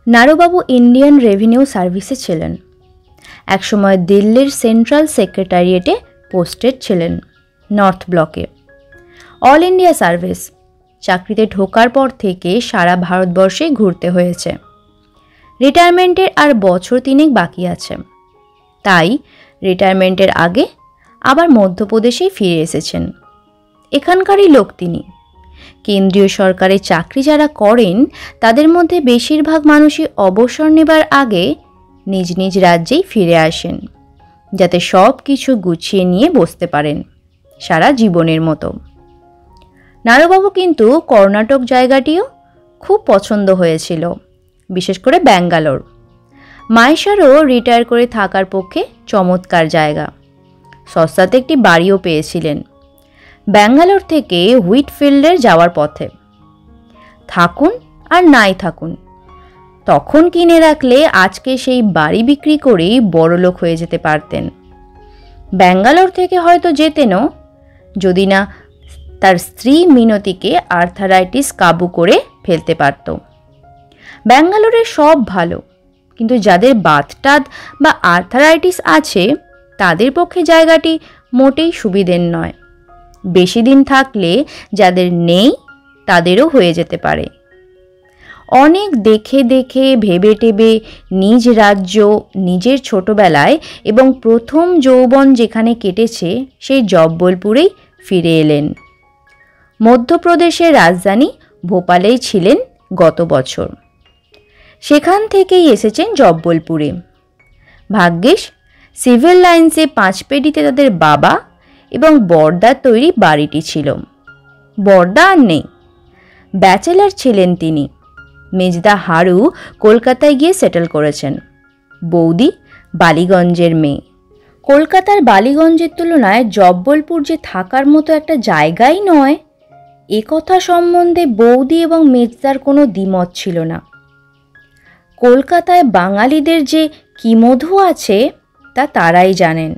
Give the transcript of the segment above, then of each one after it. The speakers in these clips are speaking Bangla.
নারুবাবু ইন্ডিয়ান রেভিনিউ সার্ভিসে ছিলেন। একসময় দিল্লির সেন্ট্রাল সেক্রেটারিয়েটে পোস্টেড ছিলেন, নর্থ ব্লকে। অল ইন্ডিয়া সার্ভিস, চাকরিতে ঢোকার পর থেকে সারা ভারতবর্ষে ঘুরতে হয়েছে। রিটায়ারমেন্টের আর বছর 3 বাকি আছে, তাই রিটায়ারমেন্টের আগে আবার মধ্যপ্রদেশেই ফিরে এসেছেন। এখানকারই লোক তিনি। কেন্দ্রীয় সরকারের চাকরি যারা করেন তাদের মধ্যে বেশিরভাগ মানুষই অবসর নেবার আগে নিজ নিজ রাজ্যেই ফিরে আসেন, যাতে সব কিছু গুছিয়ে নিয়ে বসতে পারেন সারা জীবনের মতো। নারুবাবু কিন্তু কর্ণাটক জায়গাটিও খুব পছন্দ হয়েছিল, বিশেষ করে ব্যাঙ্গালোর। মাইশোরও রিটায়ার করে থাকার পক্ষে চমৎকার জায়গা। সস্তাতে একটি বাড়িও পেয়েছিলেন ব্যাঙ্গালোর থেকে হুইটফিল্ডের যাওয়ার পথে। থাকুন আর নাই থাকুন, তখন কিনে রাখলে আজকে সেই বাড়ি বিক্রি করেই বড়লোক হয়ে যেতে পারতেন। ব্যাঙ্গালোর থেকে হয়তো যেতেনও, যদি না তার স্ত্রী মিনতিকে আর্থারাইটিস কাবু করে ফেলতে পারত। ব্যাঙ্গালোরে সব ভালো, কিন্তু যাদের বাতটাত বা আর্থারাইটিস আছে তাদের পক্ষে জায়গাটি মোটেই সুবিধের নয়। বেশি দিন থাকলে যাদের নেই তাদেরও হয়ে যেতে পারে। অনেক দেখে দেখে ভেবে টেবে নিজ রাজ্য, নিজের ছোটবেলায় এবং প্রথম যৌবন যেখানে কেটেছে সেই জব্বলপুরেই ফিরে এলেন। মধ্যপ্রদেশের রাজধানী ভোপালেই ছিলেন গত বছর, সেখান থেকেই এসেছেন জব্বলপুরে। ভাগ্যিস সিভিল লাইন্সে 5 পেডিতে তাদের বাবা এবং বর্দার তৈরি বাড়িটি ছিল। বর্দা আর নেই, ব্যাচেলার ছিলেন তিনি। মেজদা হারু কলকাতায় গিয়ে সেটেল করেছেন, বৌদি বালিগঞ্জের মেয়ে। কলকাতার বালিগঞ্জের তুলনায় জব্বলপুর যে থাকার মতো একটা জায়গাই নয়, এ কথা সম্বন্ধে বৌদি এবং মেজদার কোনো দ্বিমত ছিল না। কলকাতায় বাঙালিদের যে কি মধু আছে তা তারাই জানেন।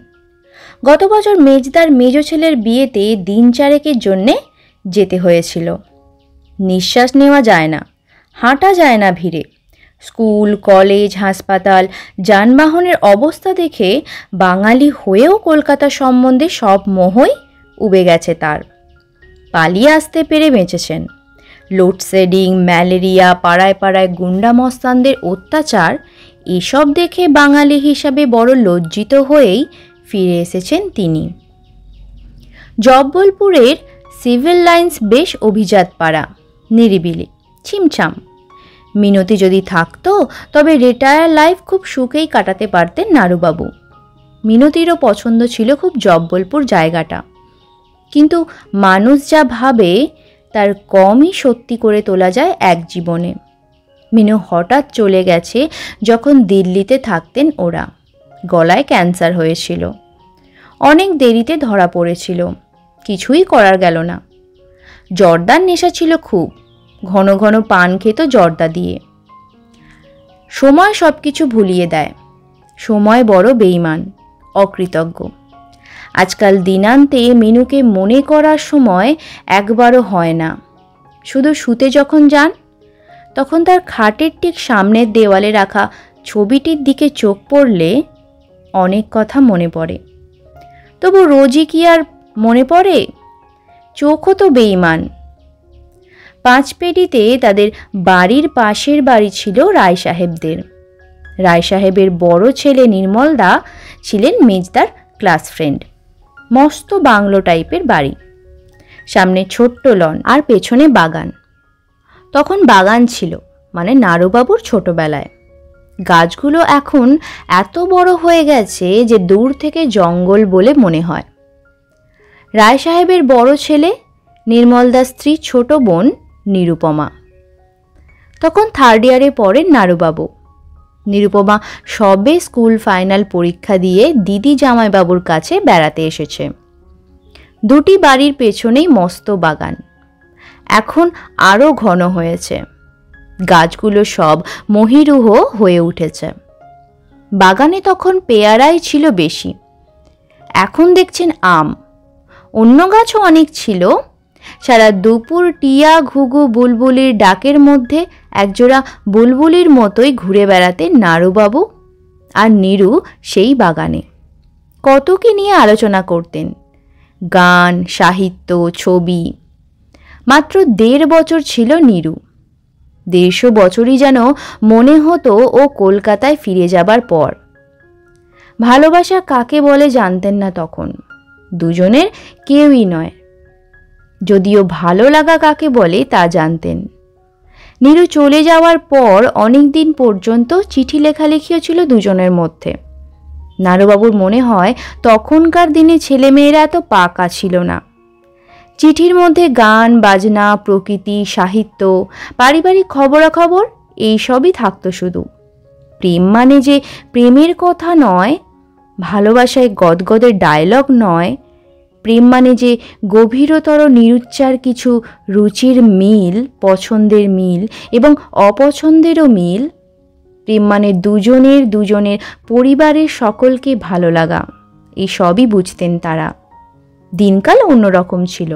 গত বছর মেজদার মেজ ছেলের বিয়েতে দিন 4 জন্যে যেতে হয়েছিল। নিঃশ্বাস নেওয়া যায় না, হাঁটা যায় না ভিড়ে। স্কুল, কলেজ, হাসপাতাল, যানবাহনের অবস্থা দেখে বাঙালি হয়েও কলকাতা সম্বন্ধে সব মোহই উবে গেছে তার। পালিয়ে আসতে পেরে বেঁচেছেন। লোডশেডিং, ম্যালেরিয়া, পাড়ায় পাড়ায় গুন্ডা মস্তানদের অত্যাচার, এসব দেখে বাঙালি হিসাবে বড় লজ্জিত হয়েই ফিরে এসেছেন তিনি। জব্বলপুরের সিভিল লাইন্স বেশ অভিজাত পাড়া, নিরিবিলি, ছিমছাম। মিনতি যদি থাকতো তবে রিটায়ার লাইফ খুব সুখেই কাটাতে পারতেন নারুবাবু। মিনতিরও পছন্দ ছিল খুব জব্বলপুর জায়গাটা, কিন্তু মানুষ যা ভাবে তার কমই সত্যি করে তোলা যায় এক জীবনে। মিনু হঠাৎ চলে গেছে যখন দিল্লিতে থাকতেন ওরা। গলায় ক্যান্সার হয়েছিল, অনেক দেরিতে ধরা পড়েছিল, কিছুই করার গেল না। জর্দার নেশা ছিল খুব, ঘন ঘন পান খেত জর্দা দিয়ে। সময় সব কিছু ভুলিয়ে দেয়, সময় বড় বেঈমান, অকৃতজ্ঞ। আজকাল দিনান্তে মিনুকে মনে করার সময় একবারও হয় না। শুধু শুতে যখন যান তখন তার খাটের ঠিক সামনের দেওয়ালে রাখা ছবিটির দিকে চোখ পড়লে অনেক কথা মনে পড়ে। তবু রোজই কি আর মনে পড়ে? চোখও তো বেঈমান। 5 পেডিতে তাদের বাড়ির পাশের বাড়ি ছিল রায় সাহেবদের। রায় সাহেবের বড় ছেলে নির্মল দা ছিলেন মেজদার ক্লাস ফ্রেন্ড। মস্ত বাংলো টাইপের বাড়ি, সামনে ছোট্ট লন আর পেছনে বাগান। তখন বাগান ছিল মানে নারুবাবুর ছোটবেলায়। গাছগুলো এখন এত বড় হয়ে গেছে যে দূর থেকে জঙ্গল বলে মনে হয়। রায় সাহেবের বড় ছেলে নির্মলদার স্ত্রী ছোট বোন নিরুপমা। তখন 3rd ইয়ারে পড়েন নারুবাবু। নিরুপমা সবে স্কুল ফাইনাল পরীক্ষা দিয়ে দিদি জামাইবাবুর কাছে বেড়াতে এসেছে। 2টি বাড়ির পেছনেই মস্ত বাগান, এখন আরও ঘন হয়েছে। গাছগুলো সব মহিরুহ হয়ে উঠেছে। বাগানে তখন পেয়ারাই ছিল বেশি, এখন দেখছেন আম। অন্য গাছও অনেক ছিল, সারা দুপুর টিয়া ঘুঘু বুলবুলির ডাকের মধ্যে একজোড়া বুলবুলির মতোই ঘুরে বেড়াতেন নাড়ুবাবু আর নীরু সেই বাগানে। কত কি নিয়ে আলোচনা করতেন, গান, সাহিত্য, ছবি। মাত্র 1.5 বছর ছিল নীরু। 150 বছরই যেন মনে হতো ও কলকাতায় ফিরে যাবার পর। ভালোবাসা কাকে বলে জানতেন না তখন, দুজনের কেউই নয়। যদিও ভালো লাগা কাকে বলে তা জানতেন। নীরু চলে যাওয়ার পর অনেক দিন পর্যন্ত চিঠি লেখালেখিও ছিল দুজনের মধ্যে। নাড়ুবাবুর মনে হয় তখনকার দিনে ছেলেমেয়েরা এত পাকা ছিল না। চিঠির মধ্যে গান বাজনা, প্রকৃতি, সাহিত্য, পারিবারিক খবরাখবর এইসবই থাকতো শুধু। প্রেম মানে যে প্রেমের কথা নয়, ভালোবাসায় গদগদের ডায়লগ নয়, প্রেম মানে যে গভীরতর নিরুচ্চার কিছু রুচির মিল, পছন্দের মিল এবং অপছন্দেরও মিল। প্রেম মানে দুজনের পরিবারের সকলকে ভালো লাগা, এই সবই বুঝতেন তারা। দিনকাল অন্যরকম ছিল।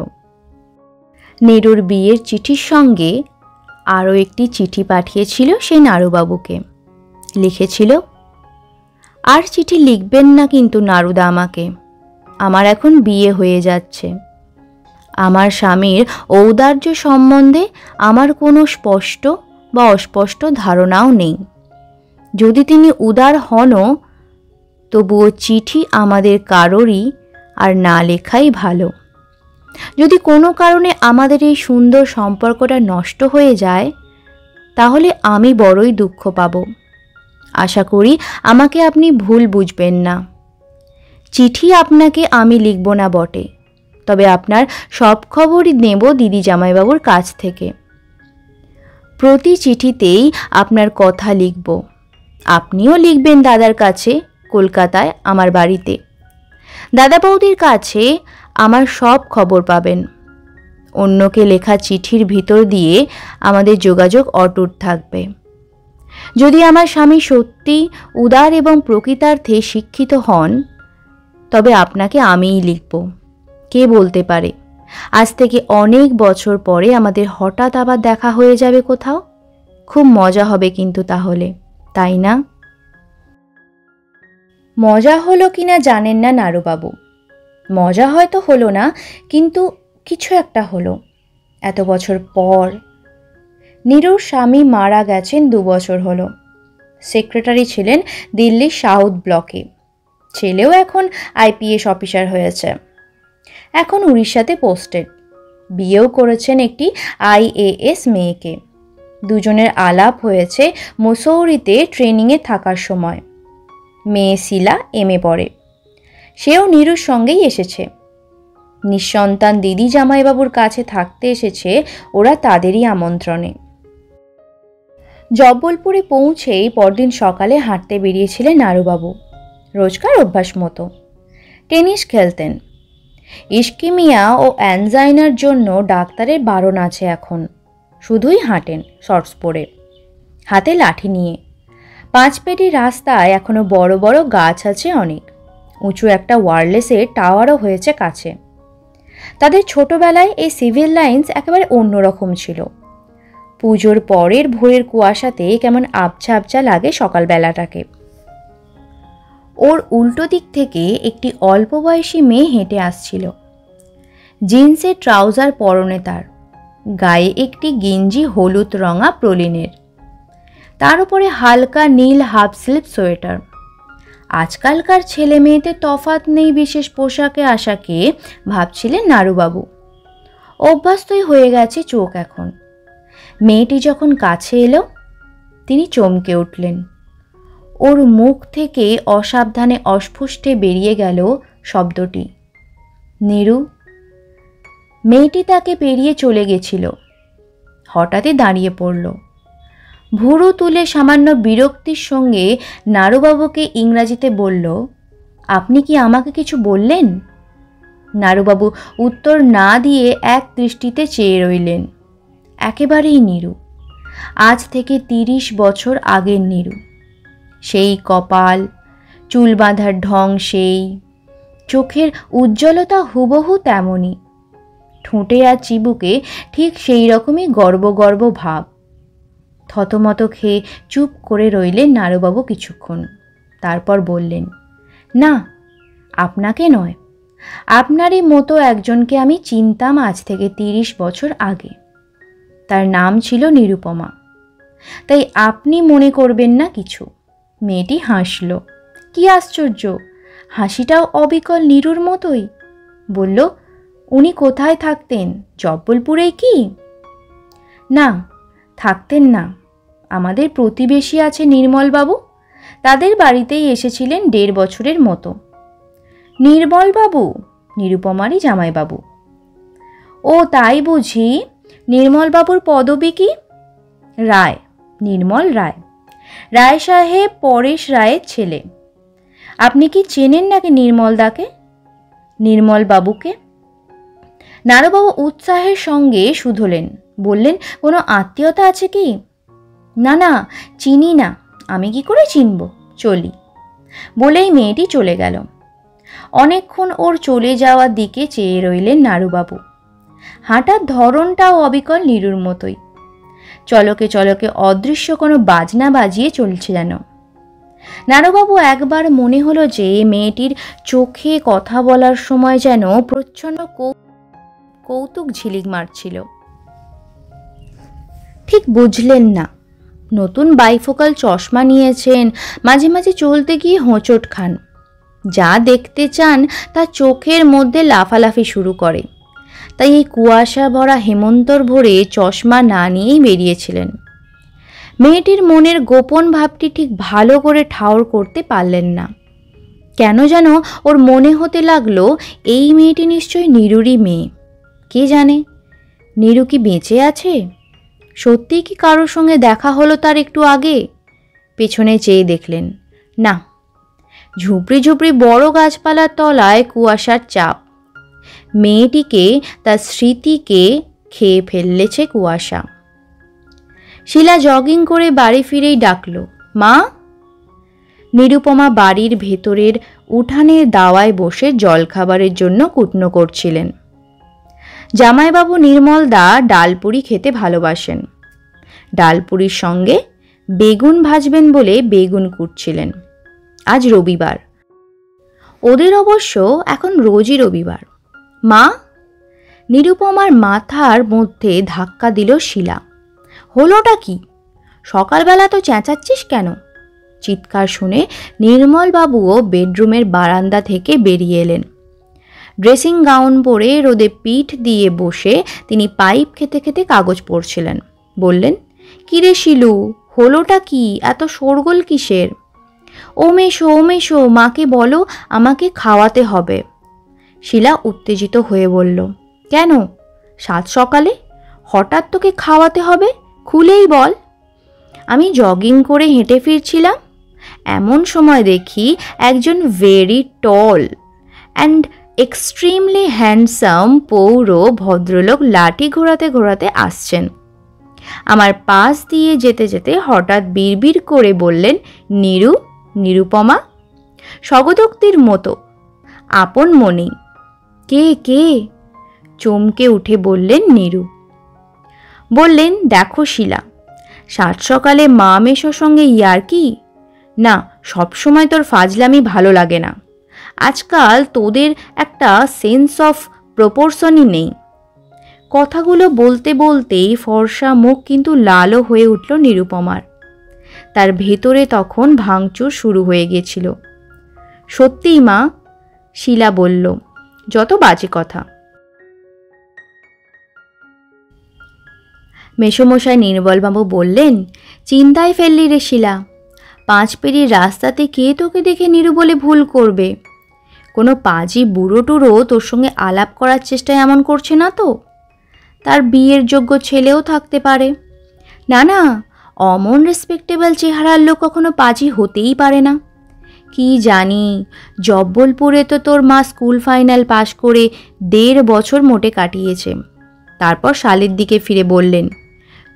নীরুর বিয়ের চিঠির সঙ্গে আরও একটি চিঠি পাঠিয়েছিল সে নাড়ুবাবুকে। লিখেছিল, আর চিঠি লিখবেন না কিন্তু নাড়ুদা আমাকে, আমার এখন বিয়ে হয়ে যাচ্ছে। আমার স্বামীর ঔদার্য সম্বন্ধে আমার কোনো স্পষ্ট বা অস্পষ্ট ধারণাও নেই। যদি তিনি উদার হনও, তবুও চিঠি আমাদের কারোরই আর না লেখাই ভালো। যদি কোনো কারণে আমাদের এই সুন্দর সম্পর্কটা নষ্ট হয়ে যায়, তাহলে আমি বড়ই দুঃখ পাব। আশা করি আমাকে আপনি ভুল বুঝবেন না। চিঠি আপনাকে আমি লিখব না বটে, তবে আপনার সব খবরই নেব দিদি জামাইবাবুর কাছ থেকে। প্রতি চিঠিতেই আপনার কথা লিখব। আপনিও লিখবেন দাদার কাছে কলকাতায় আমার বাড়িতে। দাদা বৌদির কাছে আমার সব খবর পাবেন। অন্যকে লেখা চিঠির ভিতর দিয়ে আমাদের যোগাযোগ অটুট থাকবে। যদি আমার স্বামী সত্যি উদার এবং প্রকৃতার্থে শিক্ষিত হন, তবে আপনাকে আমিই লিখব। কে বলতে পারে, আজ থেকে অনেক বছর পরে আমাদের হঠাৎ আবার দেখা হয়ে যাবে কোথাও। খুব মজা হবে কিন্তু তাহলে, তাই না? মজা হলো কিনা জানেন না নাড়ুবাবু। মজা হয়তো হলো না, কিন্তু কিছু একটা হলো। এত বছর পর। নীরুর স্বামী মারা গেছেন 2 বছর হলো। সেক্রেটারি ছিলেন দিল্লির সাউথ ব্লকে। ছেলেও এখন IPS অফিসার হয়েছে। এখন উড়িষ্যাতে পোস্টেড। বিয়েও করেছেন একটি IAS মেয়েকে। দুজনের আলাপ হয়েছে মুসৌরিতে ট্রেনিংয়ে থাকার সময়। মেয়ে শিলা MA পড়ে। সেও নীরুর সঙ্গেই এসেছে। নিঃসন্তান দিদি জামাইবাবুর কাছে থাকতে এসেছে ওরা তাদেরই আমন্ত্রণে। জব্বলপুরে পৌঁছেই পরদিন সকালে হাঁটতে বেরিয়েছিলেন নাড়ুবাবু, রোজকার অভ্যাস মতো। টেনিস খেলতেন। ইস্কিমিয়া ও অ্যানজাইনার জন্য ডাক্তারের বারণ আছে এখন। শুধুই হাঁটেন শর্টস পরে, হাতে লাঠি নিয়ে। 5 পেটি রাস্তায় এখনো বড় বড় গাছ আছে অনেক। উঁচু একটা ওয়্যারলেসের টাওয়ারও হয়েছে কাছে। তাদের ছোটবেলায় এই সিভিল লাইন্স একেবারে অন্যরকম ছিল। পুজোর পরের ভোরের কুয়াশাতে কেমন আবছা আবছা লাগে সকালবেলাটাকে। ওর উল্টো দিক থেকে একটি অল্প বয়সী মেয়ে হেঁটে আসছিল। জিন্সের ট্রাউজার পরনে তার, গায়ে একটি গেঞ্জি হলুদ রঙা প্রলিনের, তার উপরে হালকা নীল হাফ স্লিভ সোয়েটার। আজকালকার ছেলে মেয়েদের তফাৎ নেই বিশেষ পোশাকে আশাকে ভাবছিলেন নাড়ুবাবু। অভ্যস্তই হয়ে গেছে চোখ এখন। মেয়েটি যখন কাছে এলো, তিনি চমকে উঠলেন। ওর মুখ থেকে অসাবধানে অস্ফুটে বেরিয়ে গেল শব্দটি, নীরু। মেয়েটি তাকে পেরিয়ে চলে গেছিল। হঠাৎই দাঁড়িয়ে পড়ল। ভুরু তুলে সামান্য বিরক্তির সঙ্গে নাড়ুবাবুকে ইংরাজিতে বলল, আপনি কি আমাকে কিছু বললেন? নাড়ুবাবু উত্তর না দিয়ে এক দৃষ্টিতে চেয়ে রইলেন। একেবারেই নীরু, আজ থেকে 30 বছর আগের নীরু। সেই কপাল, চুল বাঁধার ঢং সেই, চোখের উজ্জ্বলতা হুবহু তেমনই। ঠোঁটে আর চিবুকে ঠিক সেই রকমই গর্ব গর্ব ভাব। থতমত খেয়ে চুপ করে রইলেন নারুবাবু কিছুক্ষণ। তারপর বললেন, না, আপনাকে নয়, আপনারই মতো একজনকে আমি চিনতাম আজ থেকে 30 বছর আগে। তার নাম ছিল নিরুপমা। তাই আপনি মনে করবেন না কিছু। মেয়েটি হাসল। কি আশ্চর্য, হাসিটাও অবিকল নীরুর মতোই। বলল, উনি কোথায় থাকতেন? জব্বলপুরেই কি? না, থাকতেন না। আমাদের প্রতিবেশী আছে নির্মলবাবু, তাদের বাড়িতেই এসেছিলেন 1.5 বছরের মতো। নির্মলবাবু? নিরুপমারই জামাইবাবু। ও তাই বুঝি। নির্মলবাবুর পদবী কি? রায়, নির্মল রায়। রায় সাহেব পরেশ রায়ের ছেলে। আপনি কি চেনেন নাকি নির্মলদাকে, নির্মলবাবুকে? নারুবাবু উৎসাহের সঙ্গে শুধলেন। বললেন, কোনো আত্মীয়তা আছে কি? না না, চিনি না। আমি কি করে চিনব? চলি। বলেই মেয়েটি চলে গেল। অনেকক্ষণ ওর চলে যাওয়ার দিকে চেয়ে রইলেন নারুবাবু। হাঁটার ধরনটাও অবিকল নীরুর মতোই। চলকে চলকে অদৃশ্য কোনো বাজনা বাজিয়ে চলছে যেন। নারুবাবু একবার মনে হলো যে মেয়েটির চোখে কথা বলার সময় যেন প্রচ্ছন্ন কৌতুক ঝিলিক মারছিল। ঠিক বুঝলেন না। নতুন বাইফোকাল চশমা নিয়েছেন, মাঝে মাঝে চলতে গিয়ে হোঁচট খান। যা দেখতে চান তা চোখের মধ্যে লাফালাফি শুরু করে। তাই এই কুয়াশা ভরা হেমন্তর ভোরে চশমা না নিয়েই বেরিয়েছিলেন। মেয়েটির মনের গোপন ভাবটি ঠিক ভালো করে ঠাউর করতে পারলেন না। কেন যেন ওর মনে হতে লাগলো এই মেয়েটি নিশ্চয়ই নীরুরই মেয়ে। কে জানে, নীরু কি বেঁচে আছে? সত্যিই কি কারোর সঙ্গে দেখা হলো তার একটু আগে? পেছনে চেয়ে দেখলেন, না। ঝুপড়ি ঝুপড়ি বড় গাছপালার তলায় কুয়াশার চাপ। মেয়েটিকে, তার স্মৃতিকে খেয়ে ফেললেছে কুয়াশা। শিলা জগিং করে বাড়ি ফিরেই ডাকল, মা। নিরুপমা বাড়ির ভেতরের উঠানের দাওয়ায় বসে জলখাবারের জন্য কুটনো করছিলেন। জামাইবাবু নির্মলদা ডালপুরি খেতে ভালোবাসেন। ডালপুরির সঙ্গে বেগুন ভাজবেন বলে বেগুন কুটছিলেন। আজ রবিবার। ওদের অবশ্য এখন রোজই রবিবার। মা। নিরুপমার মাথার মধ্যে ধাক্কা দিল শিলা। হলোটা কি? সকালবেলা তো চেঁচাচ্ছিস কেন? চিৎকার শুনে নির্মলবাবুও বেডরুমের বারান্দা থেকে বেরিয়ে এলেন। ড্রেসিং গাউন পরে রোদে পিঠ দিয়ে বসে তিনি পাইপ খেতে খেতে কাগজ পড়ছিলেন। বললেন, কিরে শিলু, হলোটা কি? এত শোরগোল কিসের? ও মেশো, মাকে বলো আমাকে খাওয়াতে হবে। শিলা উত্তেজিত হয়ে বলল, কেন? সাত সকালে হঠাৎ তোকে খাওয়াতে হবে? খুলেই বল। আমি জগিং করে হেঁটে ফিরছিলাম, এমন সময় দেখি একজন very tall and extremely handsome পৌর ভদ্রলোক লাঠি ঘোরাতে ঘোরাতে আসছেন। আমার পাশ দিয়ে যেতে যেতে হঠাৎ বিড়বিড় করে বললেন, নীরু, নিরুপমা, স্বগতোক্তির মতো আপন মনেই। কে কে? চমকে উঠে বললেন নীরু। বললেন, দেখো শিলা, সাত সকালে মা মেশোর সঙ্গে ইয়ার্কি না, সবসময় তোর ফাজলামি ভালো লাগে না। আজকাল তোদের একটা সেন্স অফ প্রপোর্শনই নেই। কথাগুলো বলতে বলতেই ফর্সা মুখ কিন্তু লালও হয়ে উঠল নিরুপমার। তার ভেতরে তখন ভাঙচুর শুরু হয়ে গিয়েছিল। সত্যিই মা, শিলা বলল, যত বাজে কথা। মেসোমশাই নির্মলবাবু বললেন, চিন্তায় ফেললি রে শিলা। 5 পেরির রাস্তাতে কে তোকে দেখে নীরু বলে ভুল করবে? কোনো পাজি বুড়ো টুড়ো তোর সঙ্গে আলাপ করার চেষ্টায় এমন করছে না তো? তার বিয়ের যোগ্য ছেলেও থাকতে পারে। না না, অমন রেসপেক্টেবল চেহারার লোক কখনো পাজি হতেই পারে না। কি জানি, জব্বলপুরে তো তোর মা স্কুল ফাইনাল পাশ করে 1.5 বছর মোটে কাটিয়েছে। তারপর শালের দিকে ফিরে বললেন,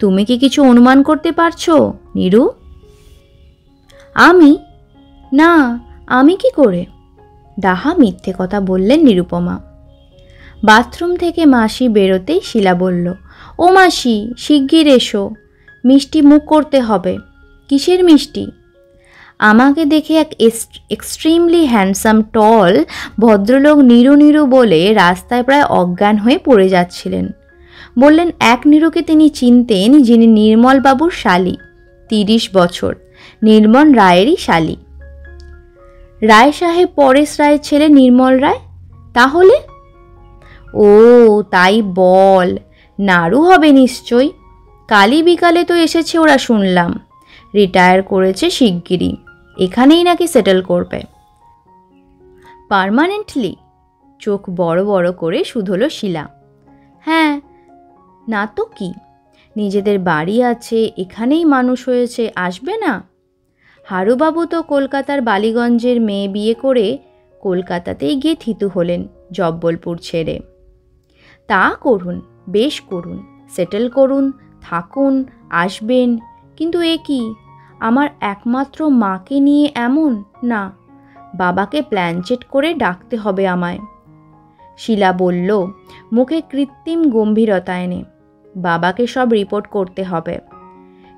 তুমি কি কিছু অনুমান করতে পারছো নীরু? আমি? না, আমি কি করে? ডাহা মিথ্যে কথা বললেন নিরুপমা। বাথরুম থেকে মাসি বেরোতেই শিলা বলল, ও মাসি, শিগগির এসো, মিষ্টি মুখ করতে হবে। কিসের মিষ্টি? আমাকে দেখে এক এক্সট্রিমলি হ্যান্ডসাম টল ভদ্রলোক নীরু নীরু বলে রাস্তায় প্রায় অজ্ঞান হয়ে পড়ে যাচ্ছিলেন। বললেন এক নীরুকে তিনি চিনতেন, যিনি নির্মলবাবুর শালী, 30 বছর, নির্মল রায়েরই শালী। রায় সাহেব পরেশ রায়ের ছেলে নির্মল রায়। তাহলে? ও তাই বল, নাড়ু হবে নিশ্চয়ই। কালই বিকালে তো এসেছে ওরা, শুনলাম রিটায়ার করেছে শিগগিরই, এখানেই নাকি সেটেল করবে পার্মানেন্টলি। চোখ বড় বড় করে শুধল শিলা। হ্যাঁ, না তো কি, নিজেদের বাড়ি আছে, এখানেই মানুষ হয়েছে, আসবে না? হারুবাবু তো কলকাতার বালিগঞ্জের মেয়ে বিয়ে করে কলকাতাতেই গিয়ে থিতু হলেন জব্বলপুর ছেড়ে। তা করুন, বেশ করুন, সেটেল করুন, থাকুন, আসবেন, কিন্তু এ কি, আমার একমাত্র মাকে নিয়ে এমন? না, বাবাকে প্ল্যানচেট করে ডাকতে হবে আমায়। শিলা বলল, মুখে কৃত্রিম গম্ভীরতা এনে, বাবাকে সব রিপোর্ট করতে হবে।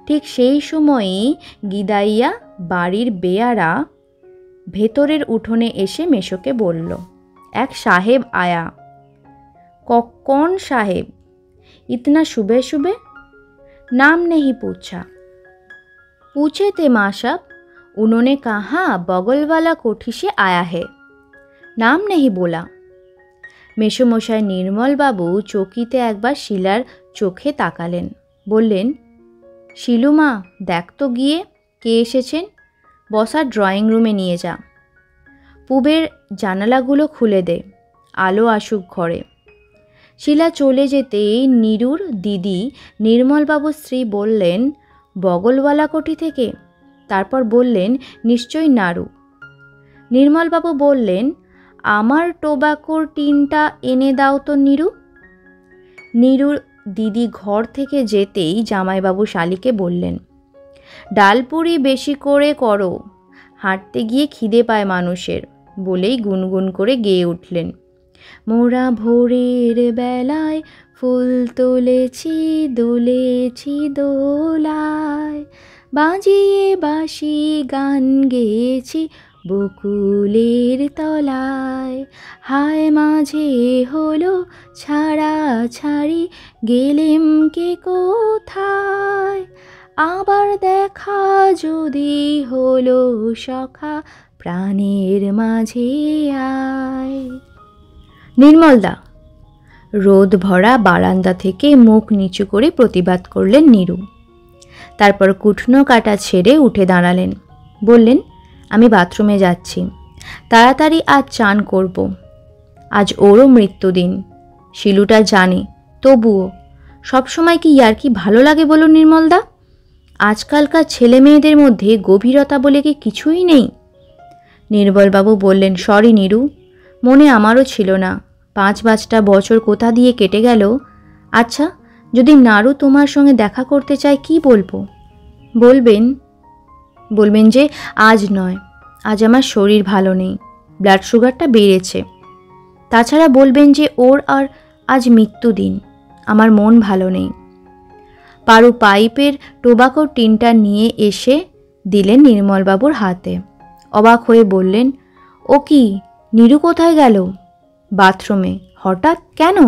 ঠিক সেই সময়ই গিদাইয়া বাড়ির বেয়ারা ভেতরের উঠোনে এসে মেশোকে বলল, এক সাহেব আয়া। कौन साहेब? इतना सुबह सुबह? नाम नहीं पूछा? पूछे थे माँ साहब, उन्होंने कहा बगल वाला कोठी से आया है, नाम नहीं बोला। मेसोमशाई निर्मल बाबू चौकीते एकबार शिलार चोखे ताकालेन, बोललेन, शिलू मा देख तो गिये के एसेछेन, बसार ड्रयिंग रूमे निये जा, पुबेर जानालागुलो खुले दे, आलो आसुक घरे। শিলা চলে যেতেই নীরুর দিদি নির্মলবাবুর স্ত্রী বললেন, বগলওয়ালা কোঠি থেকে? তারপর বললেন, নিশ্চয়ই নাড়ু। নির্মলবাবু বললেন, আমার টোবাকোর টিনটা এনে দাও তো নীরু। নীরুর দিদি ঘর থেকে যেতেই জামাইবাবু শালিকে বললেন, ডালপুরি বেশি করে করো, হাঁটতে গিয়ে খিদে পায় মানুষের, বলেই গুনগুন করে গেয়ে উঠলেন, মোরা ভোরের বেলায় ফুল তুলেছি দুলেছি দোলায়, বাজিয়ে বাঁশি গান গেয়েছি বকুলের তলায়, হায় মাঝে হলো ছাড়া ছাড়ি গেলেম কে কোথায়, আবার দেখা যদি হলো সখা প্রাণের মাঝে আয়। নির্মলদা। রোদ ভরা বারান্দা থেকে মুখ নিচু করে প্রতিবাদ করলেন নীরু। তারপর কুটনো কাটা ছেড়ে উঠে দাঁড়ালেন, বললেন, আমি বাথরুমে যাচ্ছি, তাড়াতাড়ি আজ চান করব, আজ ওরও মৃত্যুদিন। শিলুটা জানে, তবুও সবসময় কি ইয়ার্কি ভালো লাগে বলুন নির্মলদা? আজকালকার ছেলে মেয়েদের মধ্যে গভীরতা বলে কি কিছুই নেই? নির্মলবাবু বললেন, সরি নীরু, মনে আমারও ছিল না, 5-5টা বছর কোথা দিয়ে কেটে গেল। আচ্ছা, যদি নাড়ু তোমার সঙ্গে দেখা করতে চায় কি বলবো? বলবেন যে আজ নয়, আজ আমার শরীর ভালো নেই, ব্লাড সুগারটা বেড়েছে। তাছাড়া বলবেন যে ওর আর আজ মৃত্যুদিন, আমার মন ভালো নেই। পারু পাইপের টোবাকোর টিনটা নিয়ে এসে দিলেন নির্মলবাবুর হাতে। অবাক হয়ে বললেন, ও কি, নীরু কোথায় গেল? বাথরুমে। হঠাৎ কেন?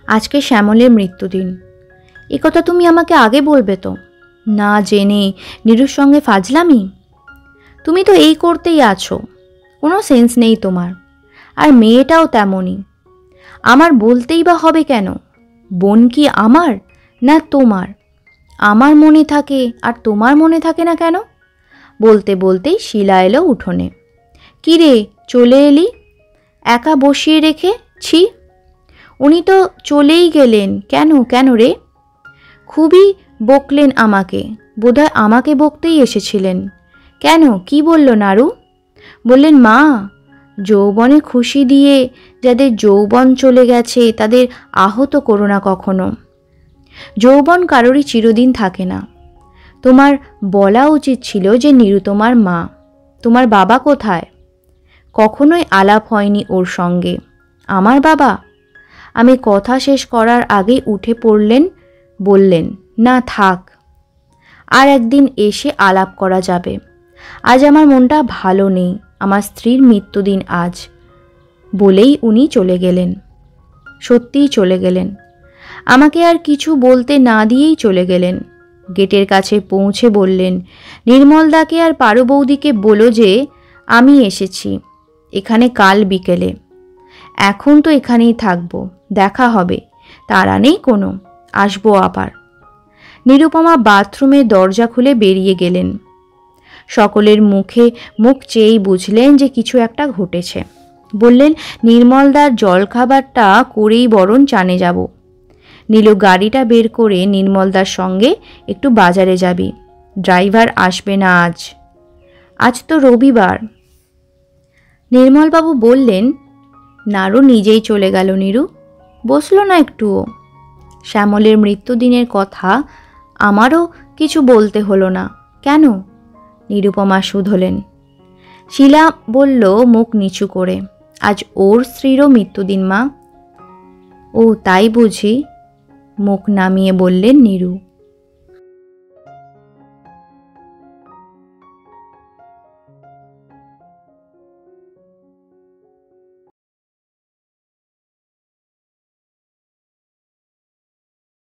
আজকে শ্যামলের মৃত্যুদিন। এ কথা তুমি আমাকে আগে বলবে তো। না জেনে নীরুর সঙ্গে ফাজলামি? তুমি তো এই করতেই আছো, কোনো সেন্স নেই তোমার। আর মেয়েটাও তেমনই। আমার বলতেই বা হবে কেন? বোন কি আমার না তোমার? আমার মনে থাকে আর তোমার মনে থাকে না কেন? বলতে বলতেই শিলা এলো উঠোনে। কি রে, চলে এলি একা বসিয়ে রেখে? ছি, উনি তো চলেই গেলেন। কেন কেন রে? খুবই বকলেন আমাকে, বোধহয় আমাকে বকতেই এসেছিলেন। কেন, কি বলল নাড়ু? বললেন, মা, যৌবনে খুশি দিয়ে যাদের যৌবন চলে গেছে তাদের আহত করো না কখনো। যৌবন কারোরই চিরদিন থাকে না। তোমার বলা উচিত ছিল যে নীরু তোমার মা। তোমার বাবা কোথায়? কখনোই আলাপ হয়নি ওর সঙ্গে। আমার বাবা? আমি কথা শেষ করার আগেই উঠে পড়লেন, বললেন, না থাক, আর একদিন এসে আলাপ করা যাবে। আজ আমার মনটা ভালো নেই, আমার স্ত্রীর মৃত্যুদিন আজ, বলেই উনি চলে গেলেন। সত্যিই চলে গেলেন। আমাকে আর কিছু বলতে না দিয়েই চলে গেলেন। গেটের কাছে পৌঁছে বললেন, নির্মলদাকে আর পারু বৌদিকে বলো যে আমি এসেছি এখানে কাল বিকেলে। এখন তো এখানেই থাকবো, দেখা হবে, তারা নেই কোনো, আসবো আবার। নিরুপমা বাথরুমের দরজা খুলে বেরিয়ে গেলেন। সকলের মুখে মুখ চেয়েই বুঝলেন যে কিছু একটা ঘটেছে। বললেন, নির্মলদার জলখাবারটা করেই বরং চানে যাব। নীলু গাড়িটা বের করে নির্মলদার সঙ্গে একটু বাজারে যাবি, ড্রাইভার আসবে না আজ, আজ তো রবিবার। নির্মলবাবু বললেন, নারু নিজেই চলে গেল নীরু, বসলো না একটুও। শ্যামলের মৃত্যুদিনের কথা আমারও কিছু বলতে হলো না কেন? নিরুপমা শুধলেন। শিলা বলল মুখ নিচু করে, আজ ওর স্ত্রীরও মৃত্যুদিন মা। ও তাই বুঝি? মুখ নামিয়ে বললেন নীরু।